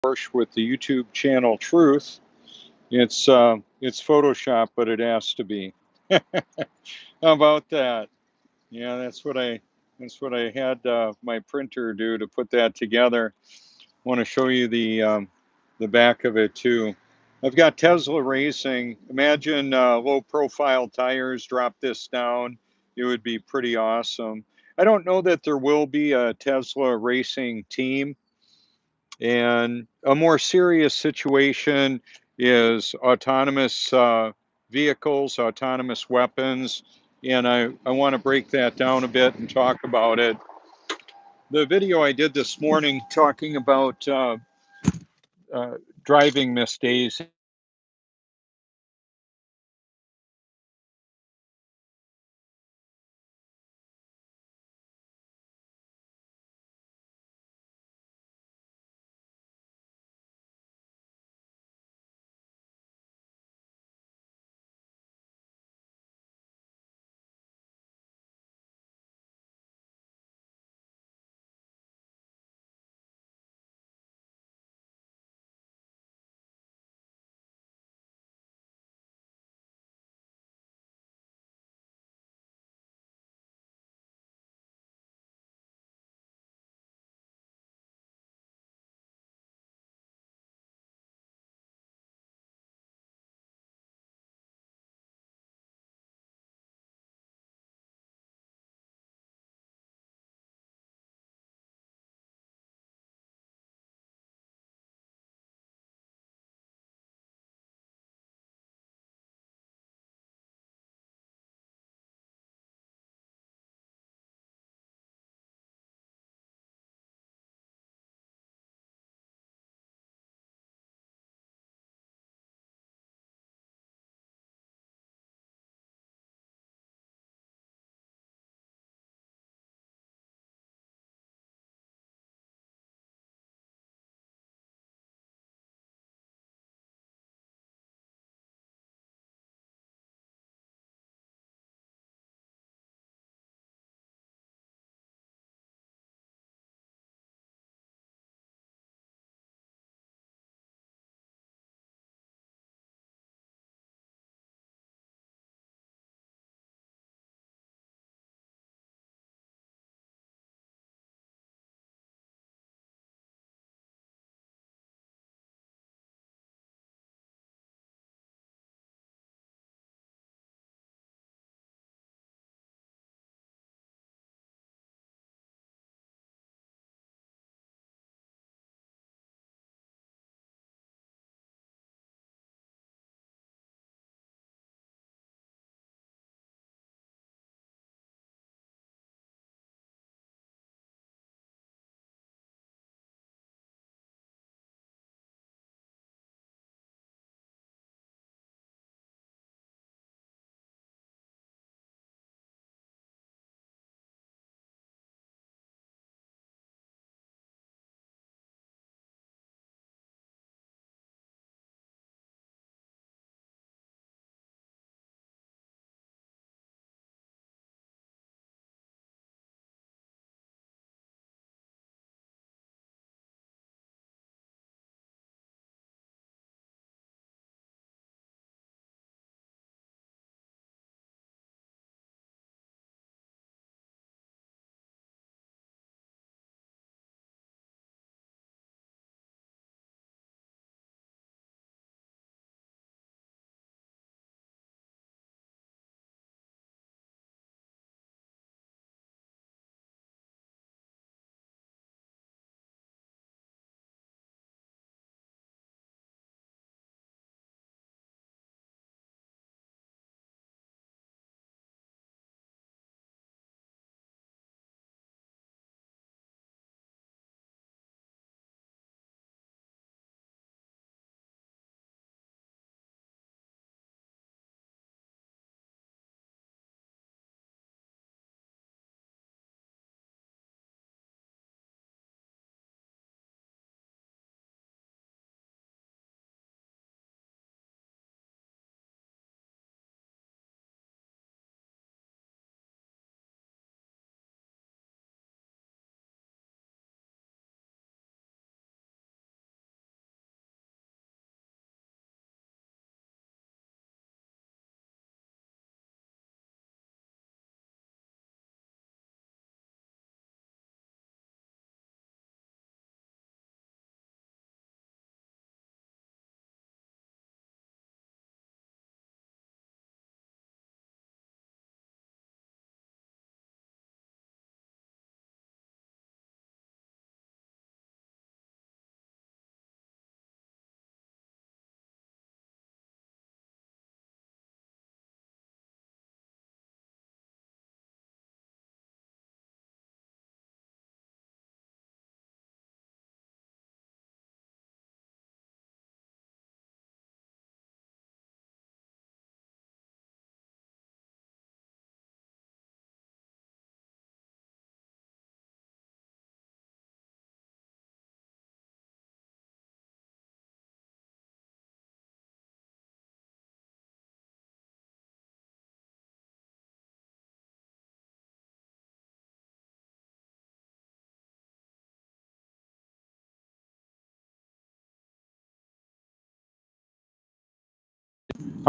Porsche with the YouTube channel Truth. It's Photoshop, but it has to be. How about that? Yeah, that's what I had my printer do to put that together. Want to show you the back of it too. I've got Tesla Racing. Imagine low profile tires. Drop this down. It would be pretty awesome. I don't know that there will be a Tesla racing team. And a more serious situation is autonomous vehicles, autonomous weapons. And I want to break that down a bit and talk about it. The video I did this morning talking about uh, driving Miss Daisy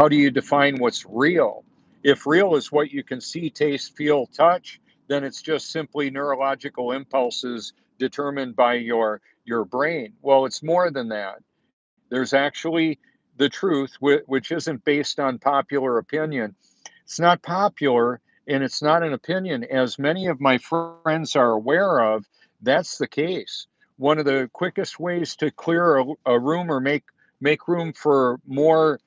How do you define what's real? If real is what you can see, taste, feel, touch, then it's just simply neurological impulses determined by your brain. Well, it's more than that. There's actually the truth, which isn't based on popular opinion. It's not popular and it's not an opinion, as many of my friends are aware of. That's the case. One of the quickest ways to clear a room or make room for more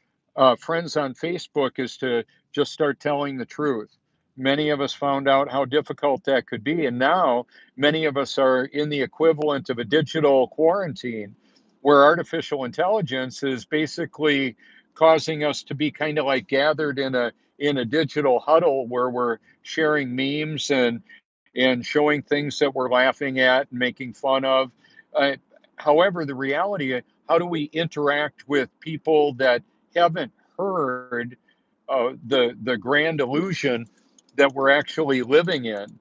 friends on Facebook is to just start telling the truth. Many of us found out how difficult that could be, and now many of us are in the equivalent of a digital quarantine, where artificial intelligence is basically causing us to be kind of like gathered in a digital huddle where we're sharing memes and showing things that we're laughing at and making fun of. Uh, However, the reality, how do we interact with people that haven't heard the grand illusion that we're actually living in?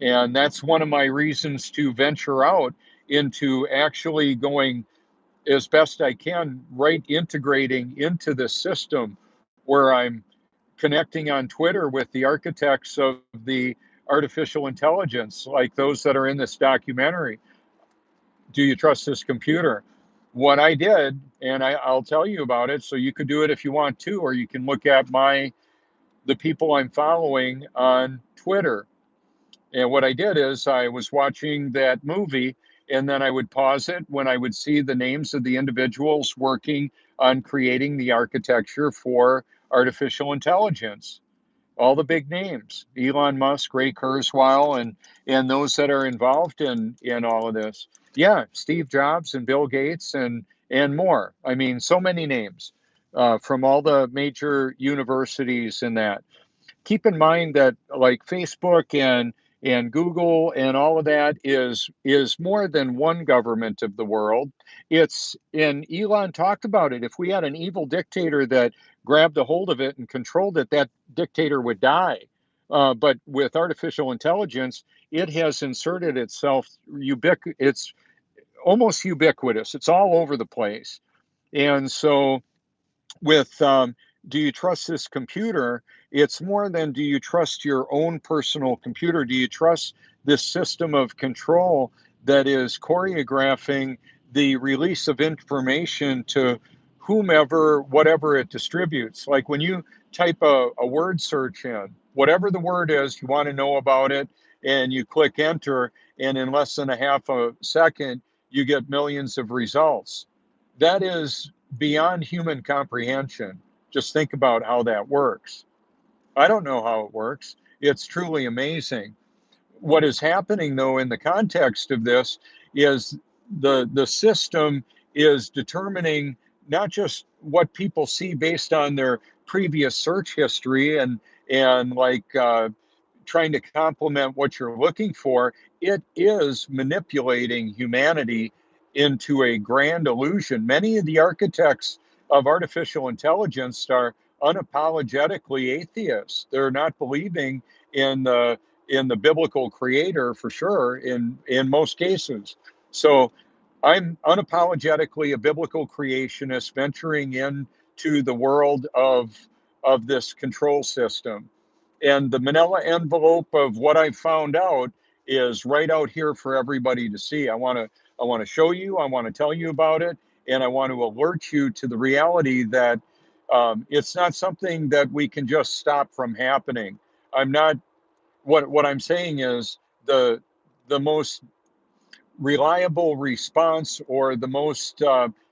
And that's one of my reasons to venture out into actually going as best I can, right, integrating into this system where I'm connecting on Twitter with the architects of the artificial intelligence, like those that are in this documentary. Do you trust this computer? What I did, and I'll tell you about it, so you could do it if you want to, or you can look at the people I'm following on Twitter. And what I did is I was watching that movie, and then I would pause it when I would see the names of the individuals working on creating the architecture for artificial intelligence. All the big names, Elon Musk, Ray Kurzweil, and those that are involved in all of this. Yeah, Steve Jobs and Bill Gates and more. I mean, so many names from all the major universities in that. Keep in mind that like Facebook and Google and all of that is more than one government of the world. It's, and Elon talked about it. If we had an evil dictator that grabbed a hold of it and controlled it, that dictator would die. But with artificial intelligence, it has inserted itself it's almost ubiquitous. It's all over the place. And so with do you trust this computer? It's more than do you trust your own personal computer? Do you trust this system of control that is choreographing the release of information to whomever, whatever it distributes? Like when you type a word search in, whatever the word is, you want to know about it, and you click enter, and in less than a half a second, you get millions of results. That is beyond human comprehension. Just think about how that works. I don't know how it works. It's truly amazing. What is happening, though, in the context of this is the system is determining not just what people see based on their previous search history and like trying to complement what you're looking for. It is manipulating humanity into a grand illusion. Many of the architects of artificial intelligence are unapologetically atheists. They're not believing in the biblical creator for sure in most cases. So I'm unapologetically a biblical creationist venturing into the world of this control system. And the manila envelope of what I found out is right out here for everybody to see. I want to show you, I want to tell you about it, and I want to alert you to the reality that it's not something that we can just stop from happening. I'm not what I'm saying is the most reliable response or the most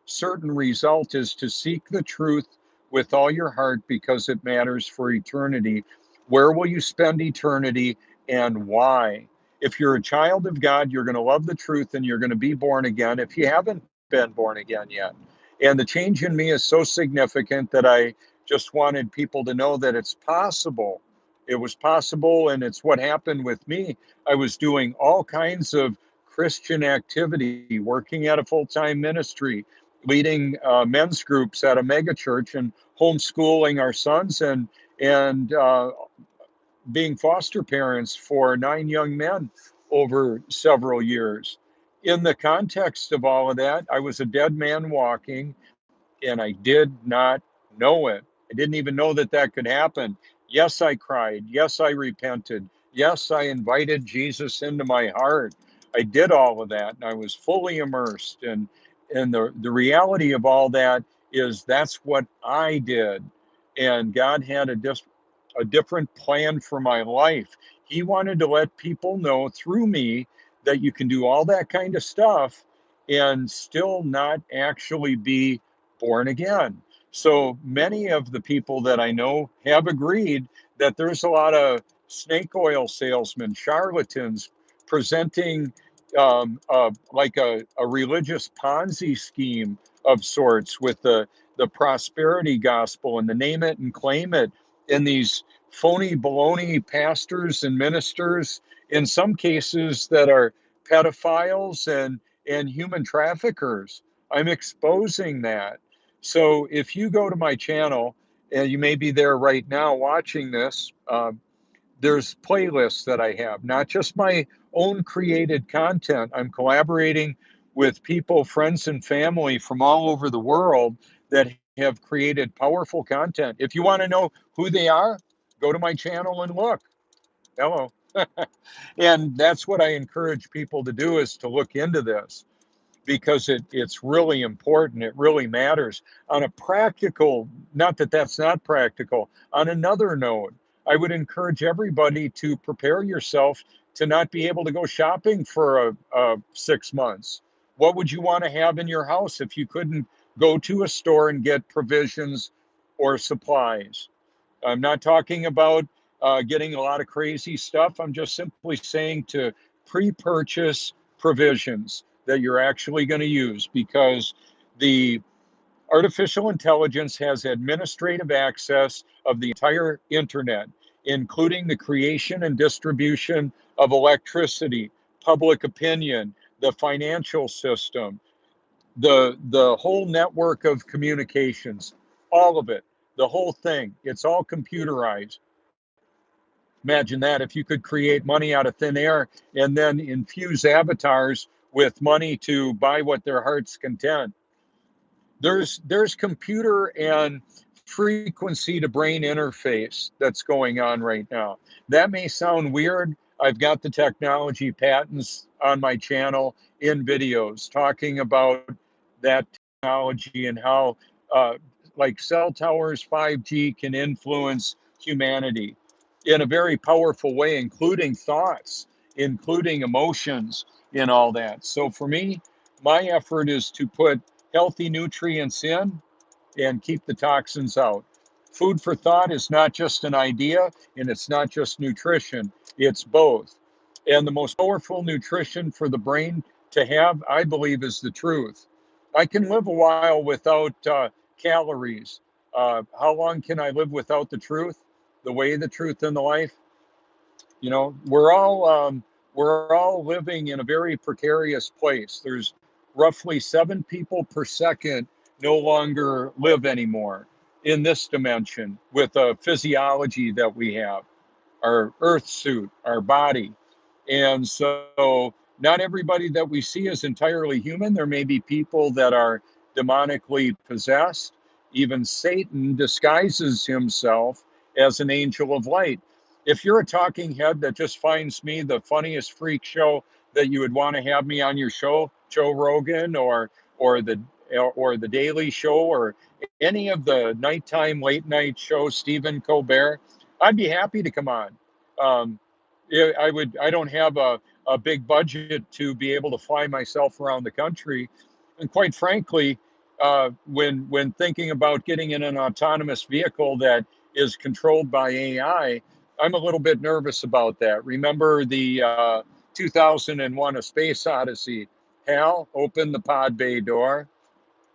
certain result is to seek the truth with all your heart because it matters for eternity. Where will you spend eternity and why? If you're a child of God, you're going to love the truth and you're going to be born again if you haven't been born again yet. And the change in me is so significant that I just wanted people to know that it's possible. It was possible, and it's what happened with me. I was doing all kinds of Christian activity, working at a full time ministry, leading men's groups at a megachurch, and homeschooling our sons, and being foster parents for 9 young men over several years. In the context of all of that, I was a dead man walking, and I did not know it. I didn't even know that that could happen. Yes, I cried. Yes, I repented. Yes, I invited Jesus into my heart. I did all of that, and I was fully immersed. And the reality of all that is that's what I did. And God had a different plan for my life. He wanted to let people know through me that you can do all that kind of stuff and still not actually be born again. So many of the people that I know have agreed that there's a lot of snake oil salesmen, charlatans presenting like a religious Ponzi scheme of sorts with the prosperity gospel and the name it and claim it, and these phony baloney pastors and ministers, in some cases that are pedophiles and human traffickers. I'm exposing that. So if you go to my channel, and you may be there right now watching this, there's playlists that I have, not just my own created content. I'm collaborating with people, friends, and family from all over the world that have created powerful content. If you want to know who they are, go to my channel and look. Hello. And that's what I encourage people to do, is to look into this, because it's really important. It really matters. On a practical, not that that's not practical, on another note, I would encourage everybody to prepare yourself to not be able to go shopping for 6 months. What would you want to have in your house if you couldn't go to a store and get provisions or supplies? I'm not talking about getting a lot of crazy stuff. I'm just simply saying to pre-purchase provisions that you're actually going to use, because the artificial intelligence has administrative access of the entire internet, including the creation and distribution of electricity, public opinion, the financial system, the whole network of communications, all of it, the whole thing. It's all computerized. Imagine that, if you could create money out of thin air and then infuse avatars with money to buy what their heart's content. There's computer and frequency to brain interface that's going on right now. That may sound weird. I've got the technology patents on my channel in videos talking about that technology and how like cell towers, 5G can influence humanity in a very powerful way, including thoughts, including emotions, in all that. So for me, my effort is to put healthy nutrients in and keep the toxins out. Food for thought is not just an idea, and it's not just nutrition, it's both. And the most powerful nutrition for the brain to have, I believe, is the truth. I can live a while without calories. How long can I live without the truth? The way, the truth, and the life. You know, we're all living in a very precarious place. There's roughly 7 people per second no longer live anymore in this dimension with a physiology that we have, our earth suit, our body. And so not everybody that we see is entirely human. There may be people that are demonically possessed. Even Satan disguises himself as an angel of light. If you're a talking head that just finds me the funniest freak show that you would want to have me on your show, Joe Rogan or the or the Daily Show or any of the nighttime late night shows, Stephen Colbert, I'd be happy to come on. Um, yeah, I would. I don't have a big budget to be able to fly myself around the country, and quite frankly, when thinking about getting in an autonomous vehicle that is controlled by AI, I'm a little bit nervous about that. Remember the 2001: A Space Odyssey? Hal, open the pod bay door.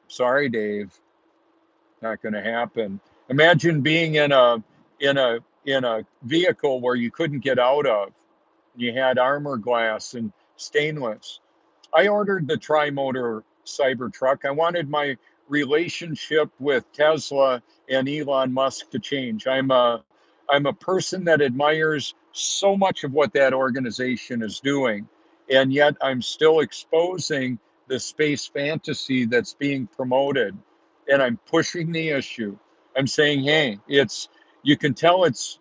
Sorry, Dave, not going to happen. Imagine being in a vehicle where you couldn't get out of. You had armor glass and stainless. I ordered the tri-motor Cybertruck. I wanted my relationship with Tesla and Elon Musk to change. I'm a person that admires so much of what that organization is doing, and yet I'm still exposing the space fantasy that's being promoted, and I'm pushing the issue. I'm saying, hey, you can tell it's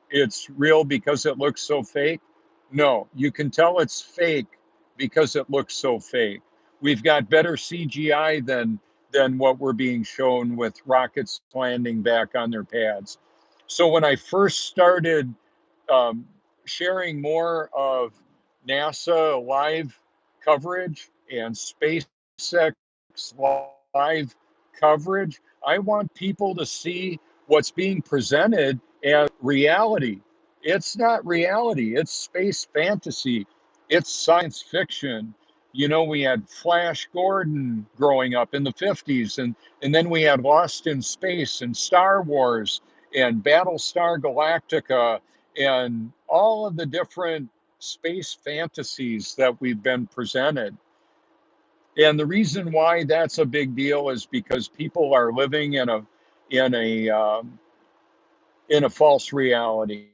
real because it looks so fake. No, you can tell it's fake because it looks so fake. We've got better CGI than what we're being shown with rockets landing back on their pads. So when I first started um, sharing more of NASA live coverage and SpaceX live coverage, I want people to see what's being presented as reality. It's not reality, it's space fantasy, it's science fiction. You know, we had Flash Gordon growing up in the 50s, and then we had Lost in Space and Star Wars and Battlestar Galactica and all of the different space fantasies that we've been presented. And the reason why that's a big deal is because people are living in a in a false reality.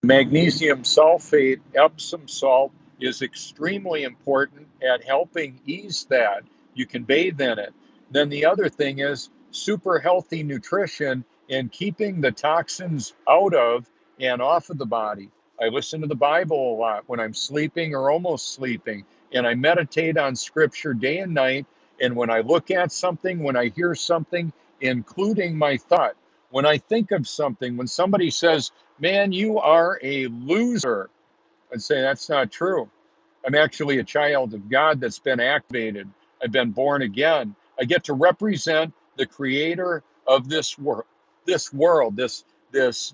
Magnesium sulfate, Epsom salt, is extremely important at helping ease that. You can bathe in it. Then the other thing is super healthy nutrition and keeping the toxins out of and off of the body. I listen to the Bible a lot when I'm sleeping or almost sleeping, and I meditate on scripture day and night. And when I look at something, when I hear something, including my thought, when I think of something, when somebody says, man, you are a loser, I'd say that's not true. I'm actually a child of God that's been activated. I've been born again. I get to represent the creator of this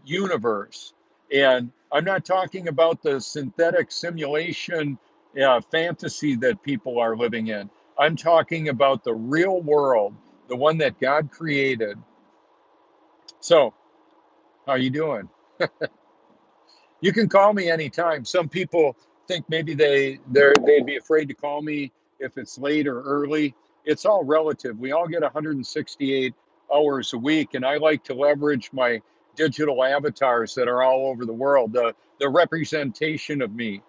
universe. And I'm not talking about the synthetic simulation fantasy that people are living in. I'm talking about the real world, the one that God created. So, how you doing? You can call me anytime. Some people think maybe they'd be afraid to call me if it's late or early. It's all relative. We all get 168 hours a week, and I like to leverage my digital avatars that are all over the world, the representation of me.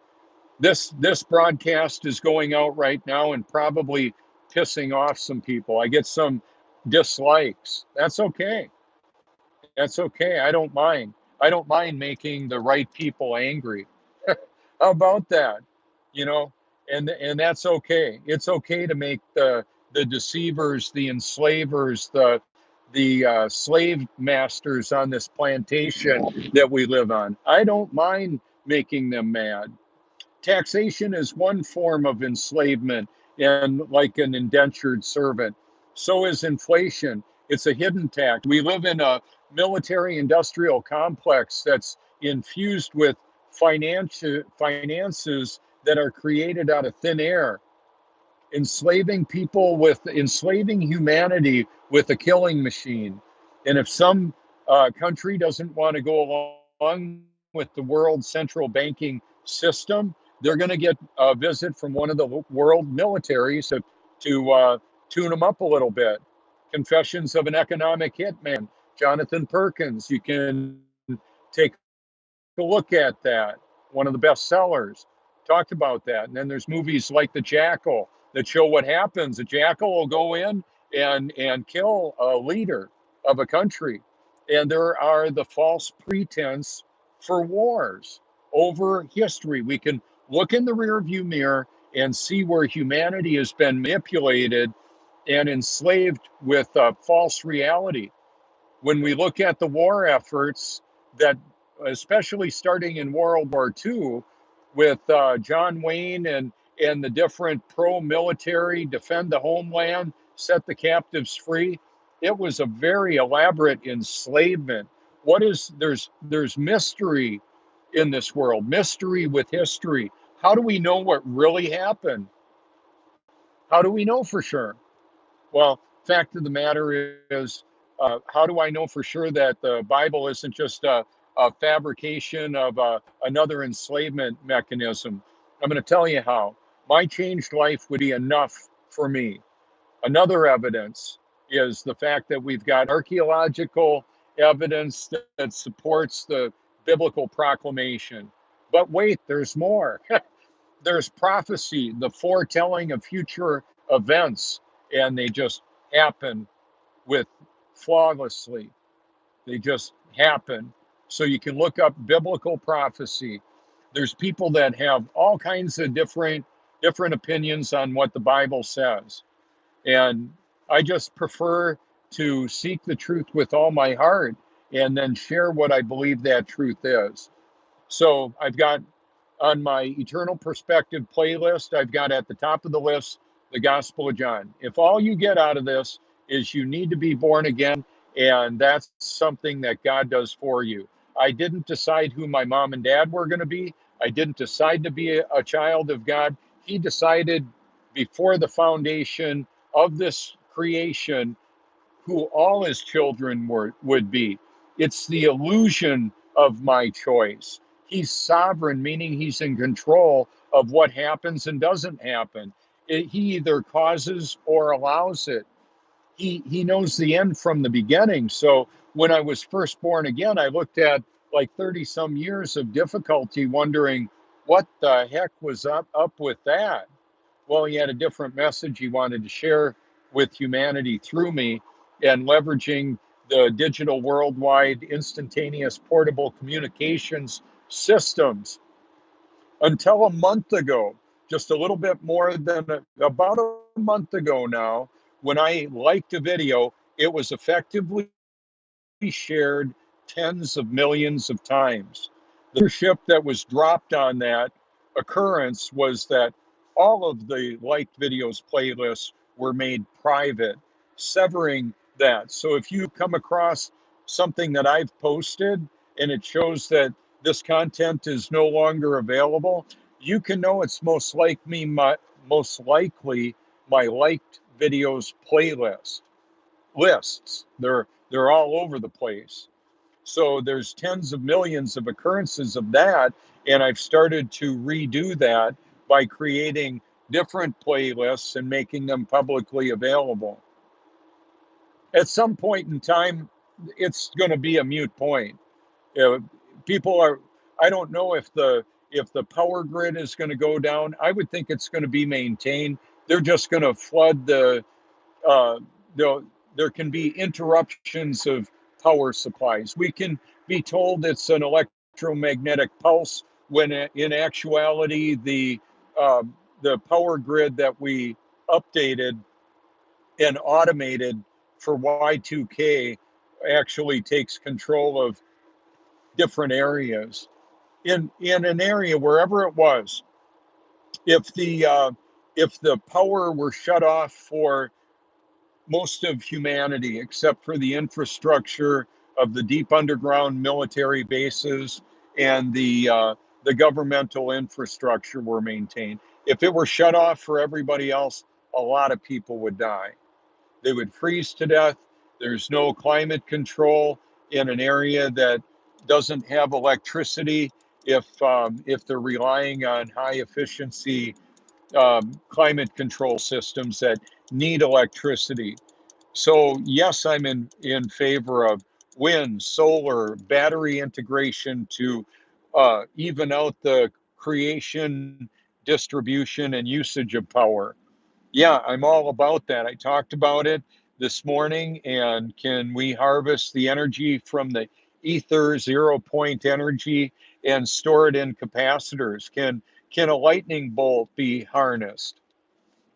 This broadcast is going out right now and probably pissing off some people. I get some dislikes. That's okay. That's okay. I don't mind. I don't mind making the right people angry. How about that? You know, and that's okay. It's okay to make the deceivers, the enslavers, the slave masters on this plantation that we live on. I don't mind making them mad. Taxation is one form of enslavement and like an indentured servant. So is inflation. It's a hidden tax. We live in a military industrial complex that's infused with finances that are created out of thin air. enslaving people with enslaving humanity with a killing machine. And if some country doesn't want to go along with the world central banking system, they're going to get a visit from one of the world militaries to tune them up a little bit. Confessions of an Economic Hitman, Jonathan Perkins. You can take a look at that. One of the best sellers talked about that. And then there's movies like The Jackal that show what happens. A jackal will go in and kill a leader of a country. And there are the false pretense for wars over history. We can look in the rearview mirror and see where humanity has been manipulated and enslaved with false reality. When we look at the war efforts that, especially starting in World War II, with John Wayne and the different pro-military, defend the homeland, set the captives free, it was a very elaborate enslavement. There's mystery in this world, mystery with history. How do we know what really happened? How do we know for sure? Well, fact of the matter is, how do I know for sure that the Bible isn't just a fabrication of another enslavement mechanism? I'm going to tell you how. My changed life would be enough for me. Another evidence is the fact that we've got archaeological evidence that supports the biblical proclamation. But wait, there's more. There's prophecy, the foretelling of future events, and they just happen with flawlessly. They just happen. So you can look up biblical prophecy. There's people that have all kinds of different opinions on what the Bible says. And I just prefer to seek the truth with all my heart and then share what I believe that truth is. So I've got on my Eternal Perspective playlist, I've got at the top of the list the Gospel of John. If all you get out of this is you need to be born again, and that's something that God does for you. I didn't decide who my mom and dad were going to be. I didn't decide to be a child of God. He decided before the foundation of this creation who all his children would be. It's the illusion of my choice. He's sovereign, meaning he's in control of what happens and doesn't happen. He either causes or allows it. He knows the end from the beginning. So when I was first born again, I looked at like 30 some years of difficulty, wondering what the heck was up with that. Well, he had a different message he wanted to share with humanity through me, and leveraging the digital worldwide instantaneous portable communications systems. Until a month ago, just a little bit more than about a month ago now, when I liked a video, it was effectively shared tens of millions of times. The leadership that was dropped on that occurrence was that all of the liked videos playlists were made private, severing that. So if you come across something that I've posted and it shows that this content is no longer available, you can know it's most likely my liked videos playlist lists. They're all over the place. So there's tens of millions of occurrences of that, and I've started to redo that by creating different playlists and making them publicly available. At some point in time, it's going to be a mute point. Uh, People are. I don't know if the power grid is going to go down. I would think it's going to be maintained. They're just going to flood uh, there can be interruptions of power supplies. We can be told it's an electromagnetic pulse when in actuality the power grid that we updated and automated for Y2K actually takes control of different areas. In an area wherever it was, if the power were shut off for most of humanity, except for the infrastructure of the deep underground military bases and the governmental infrastructure were maintained. If it were shut off for everybody else, a lot of people would die. They would freeze to death. There's no climate control in an area that doesn't have electricity if they're relying on high efficiency climate control systems that need electricity. So yes, I'm in favor of wind, solar, battery integration to even out the creation, distribution, and usage of power. Yeah, I'm all about that. I talked about it this morning. And can we harvest the energy from the ether, zero point energy, and store it in capacitors? Can a lightning bolt be harnessed?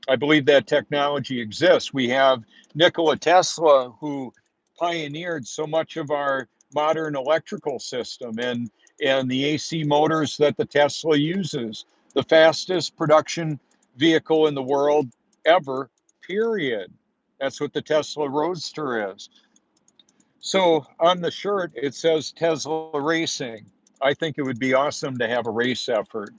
I believe that technology exists. We have Nikola Tesla, who pioneered so much of our modern electrical system and the AC motors that the Tesla uses, the fastest production vehicle in the world ever, period. That's what the Tesla Roadster is. So on the shirt, it says Tesla Racing. I think it would be awesome to have a race effort.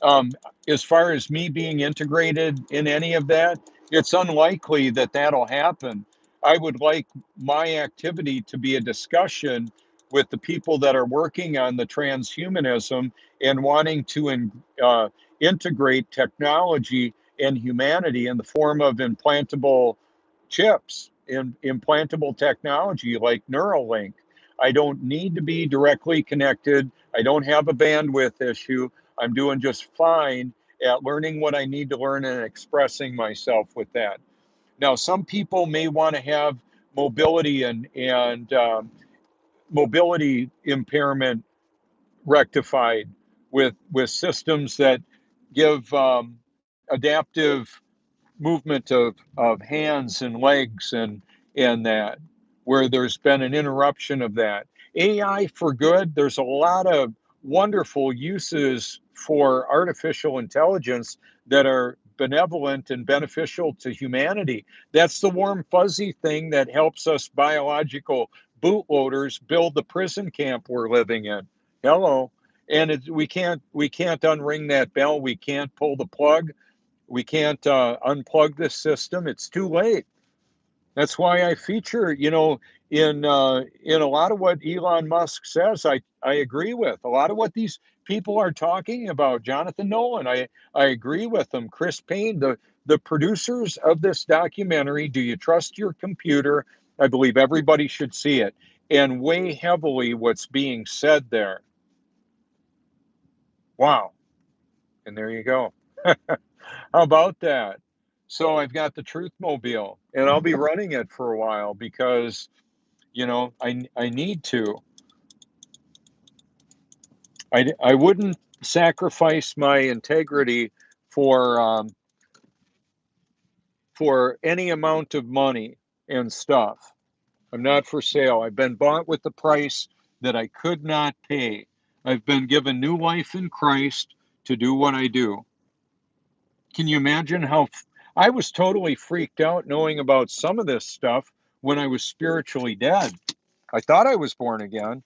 Um, as far as me being integrated in any of that, it's unlikely that that'll happen. I would like my activity to be a discussion with the people that are working on the transhumanism and wanting to integrate technology and humanity in the form of implantable chips and implantable technology like Neuralink. I don't need to be directly connected. I don't have a bandwidth issue. I'm doing just fine at learning what I need to learn and expressing myself with that. Now, some people may want to have mobility and mobility impairment rectified with systems that give adaptive movement of hands and legs and that where there's been an interruption of that. AI for good, there's a lot of wonderful uses for artificial intelligence that are benevolent and beneficial to humanity. That's the warm fuzzy thing that helps us biological bootloaders build the prison camp we're living in. Hello. And we can't unring that bell. We can't pull the plug. We can't unplug this system. It's too late. That's why I feature, in a lot of what Elon Musk says. I agree with a lot of what these people are talking about. Jonathan Nolan, I agree with them. Chris Payne, the producers of this documentary. Do you trust your computer? I believe everybody should see it and weigh heavily what's being said there. Wow. And there you go. How about that? So I've got the Truth Mobile, and I'll be running it for a while because I need to. I wouldn't sacrifice my integrity for for any amount of money and stuff. I'm not for sale. I've been bought with the price that I could not pay. I've been given new life in Christ to do what I do. Can you imagine how I was totally freaked out knowing about some of this stuff when I was spiritually dead? I thought I was born again.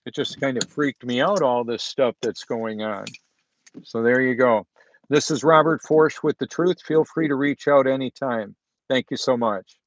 It just kind of freaked me out, all this stuff that's going on. So there you go. This is Robert Forsch with The Truth. Feel free to reach out anytime. Thank you so much.